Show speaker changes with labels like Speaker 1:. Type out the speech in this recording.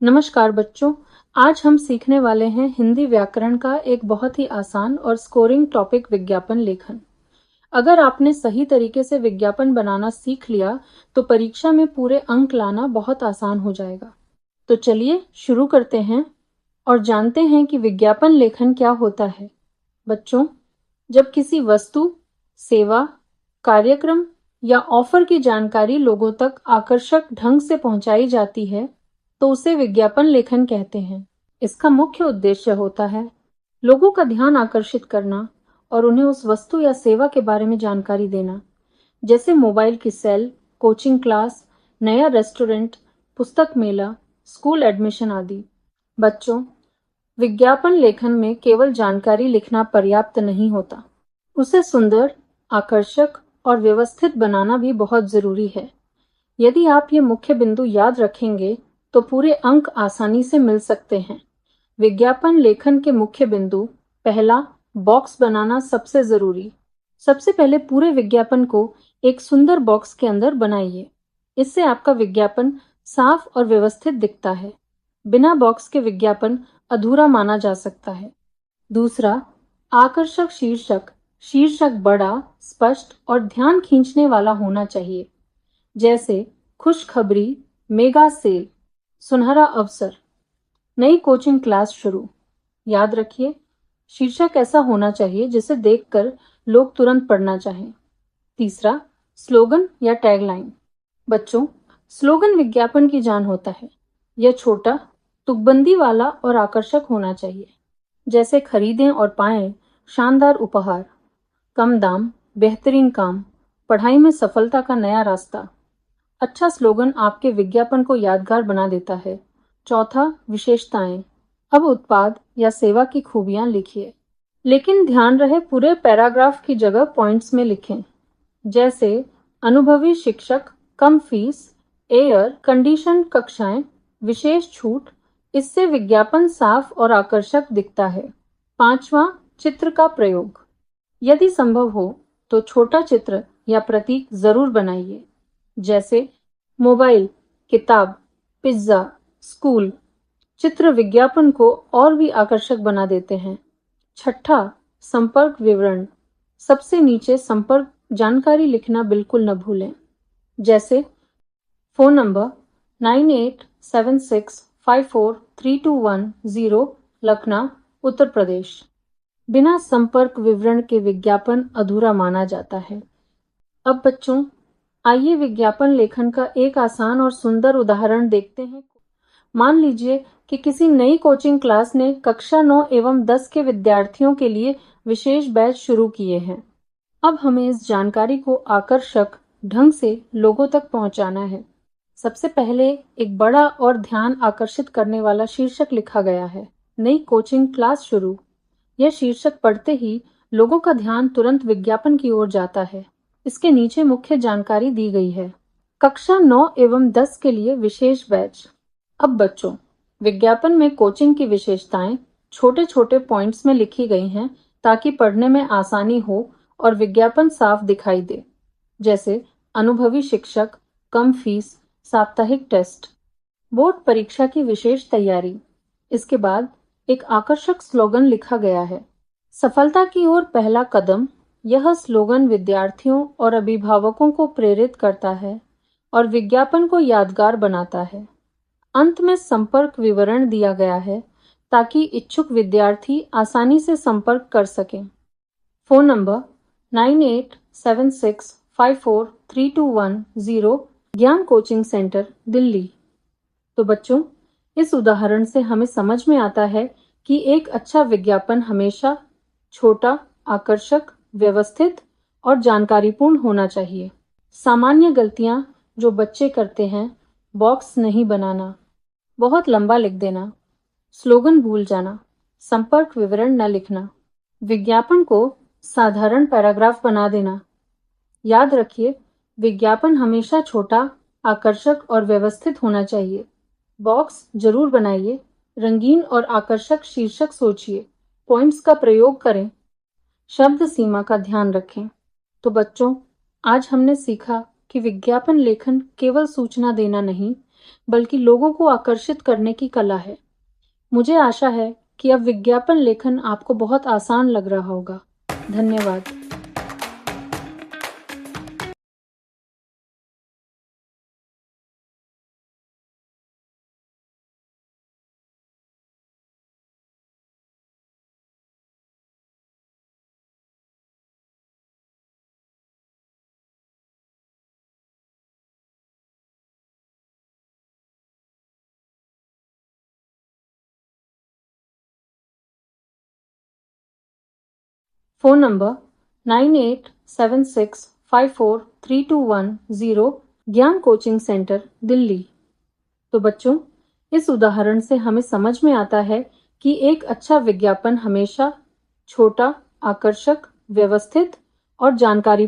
Speaker 1: नमस्कार बच्चों। आज हम सीखने वाले हैं हिंदी व्याकरण का एक बहुत ही आसान और स्कोरिंग टॉपिक विज्ञापन लेखन। अगर आपने सही तरीके से विज्ञापन बनाना सीख लिया तो परीक्षा में पूरे अंक लाना बहुत आसान हो जाएगा। तो चलिए शुरू करते हैं और जानते हैं कि विज्ञापन लेखन क्या होता है। बच्चों, जब किसी वस्तु, सेवा, कार्यक्रम या ऑफर की जानकारी लोगों तक आकर्षक ढंग से पहुंचाई जाती है तो उसे विज्ञापन लेखन कहते हैं। इसका मुख्य उद्देश्य होता है लोगों का ध्यान आकर्षित करना और उन्हें उस वस्तु या सेवा के बारे में जानकारी देना, जैसे मोबाइल की सेल, कोचिंग क्लास, नया रेस्टोरेंट, पुस्तक मेला, स्कूल एडमिशन आदि। बच्चों, विज्ञापन लेखन में केवल जानकारी लिखना पर्याप्त नहीं होता, उसे सुंदर, आकर्षक और व्यवस्थित बनाना भी बहुत जरूरी है। यदि आप ये मुख्य बिंदु याद रखेंगे तो पूरे अंक आसानी से मिल सकते हैं। विज्ञापन लेखन के मुख्य बिंदु: पहला, बॉक्स बनाना सबसे जरूरी। सबसे पहले पूरे विज्ञापन को एक सुंदर बॉक्स के अंदर बनाइए। इससे आपका विज्ञापन साफ और व्यवस्थित दिखता है। बिना बॉक्स के विज्ञापन अधूरा माना जा सकता है। दूसरा, आकर्षक शीर्षक। शीर्षक बड़ा, स्पष्ट और ध्यान खींचने वाला होना चाहिए, जैसे खुशखबरी, मेगा सेल, सुनहरा अवसर, नई कोचिंग क्लास शुरू। याद रखिए, शीर्षक ऐसा होना चाहिए जिसे देखकर लोग तुरंत पढ़ना चाहें। तीसरा, स्लोगन या टैगलाइन। बच्चों, स्लोगन विज्ञापन की जान होता है। यह छोटा, तुकबंदी वाला और आकर्षक होना चाहिए, जैसे खरीदें और पाएं शानदार उपहार, कम दाम, बेहतरीन काम, पढ़ाई में सफलता का नया रास्ता। अच्छा स्लोगन आपके विज्ञापन को यादगार बना देता है। चौथा, विशेषताएं। अब उत्पाद या सेवा की खूबियां लिखिए, लेकिन ध्यान रहे पूरे पैराग्राफ की जगह पॉइंट्स में लिखें, जैसे अनुभवी शिक्षक, कम फीस, एयर कंडीशन कक्षाएं, विशेष छूट। इससे विज्ञापन साफ और आकर्षक दिखता है। पांचवा, चित्र का प्रयोग। यदि संभव हो तो छोटा चित्र या प्रतीक जरूर बनाइए, जैसे मोबाइल, किताब, पिज्जा, स्कूल। चित्र विज्ञापन को और भी आकर्षक बना देते हैं। छठा, संपर्क विवरण। सबसे नीचे संपर्क जानकारी लिखना बिल्कुल न भूलें, जैसे फोन नंबर 9876543210, लखनऊ, उत्तर प्रदेश। बिना संपर्क विवरण के विज्ञापन अधूरा माना जाता है। अब बच्चों, आइए विज्ञापन लेखन का एक आसान और सुंदर उदाहरण देखते हैं। मान लीजिए कि किसी नई कोचिंग क्लास ने कक्षा 9 एवं 10 के विद्यार्थियों के लिए विशेष बैच शुरू किए हैं। अब हमें इस जानकारी को आकर्षक ढंग से लोगों तक पहुंचाना है। सबसे पहले एक बड़ा और ध्यान आकर्षित करने वाला शीर्षक लिखा गया है, नई कोचिंग क्लास शुरू। यह शीर्षक पढ़ते ही लोगों का ध्यान तुरंत विज्ञापन की ओर जाता है। इसके नीचे मुख्य जानकारी दी गई है, कक्षा 9 एवं 10 के लिए विशेष बैच। अब बच्चों, विज्ञापन में कोचिंग की विशेषताएं छोटे छोटे पॉइंट्स में लिखी गई हैं ताकि पढ़ने में आसानी हो और विज्ञापन साफ दिखाई दे, जैसे अनुभवी शिक्षक, कम फीस, साप्ताहिक टेस्ट, बोर्ड परीक्षा की विशेष तैयारी। इसके बाद एक आकर्षक स्लोगन लिखा गया है, सफलता की ओर पहला कदम। यह स्लोगन विद्यार्थियों और अभिभावकों को प्रेरित करता है और विज्ञापन को यादगार बनाता है। अंत में संपर्क विवरण दिया गया है ताकि इच्छुक विद्यार्थी आसानी से संपर्क कर सकें। फोन नंबर 9876543210, ज्ञान कोचिंग सेंटर, दिल्ली। तो बच्चों, इस उदाहरण से हमें समझ में आता है कि एक अच्छा विज्ञापन हमेशा छोटा, आकर्षक, व्यवस्थित और जानकारीपूर्ण होना चाहिए। सामान्य गलतियां जो बच्चे करते हैं: बॉक्स नहीं बनाना, बहुत लंबा लिख देना, स्लोगन भूल जाना, संपर्क विवरण न लिखना, विज्ञापन को साधारण पैराग्राफ बना देना। याद रखिए, विज्ञापन हमेशा छोटा, आकर्षक और व्यवस्थित होना चाहिए। बॉक्स जरूर बनाइए, रंगीन और आकर्षक शीर्षक सोचिए, पॉइंट्स का प्रयोग करें, शब्द सीमा का ध्यान रखें। तो बच्चों, आज हमने सीखा कि विज्ञापन लेखन केवल सूचना देना नहीं, बल्कि लोगों को आकर्षित करने की कला है। मुझे आशा है कि अब विज्ञापन लेखन आपको बहुत आसान लग रहा होगा। धन्यवाद। फ़ोन नंबर 9876543210 ज्ञान कोचिंग सेंटर, दिल्ली। तो बच्चों, इस उदाहरण से हमें समझ में आता है कि एक अच्छा विज्ञापन हमेशा छोटा, आकर्षक, व्यवस्थित और जानकारी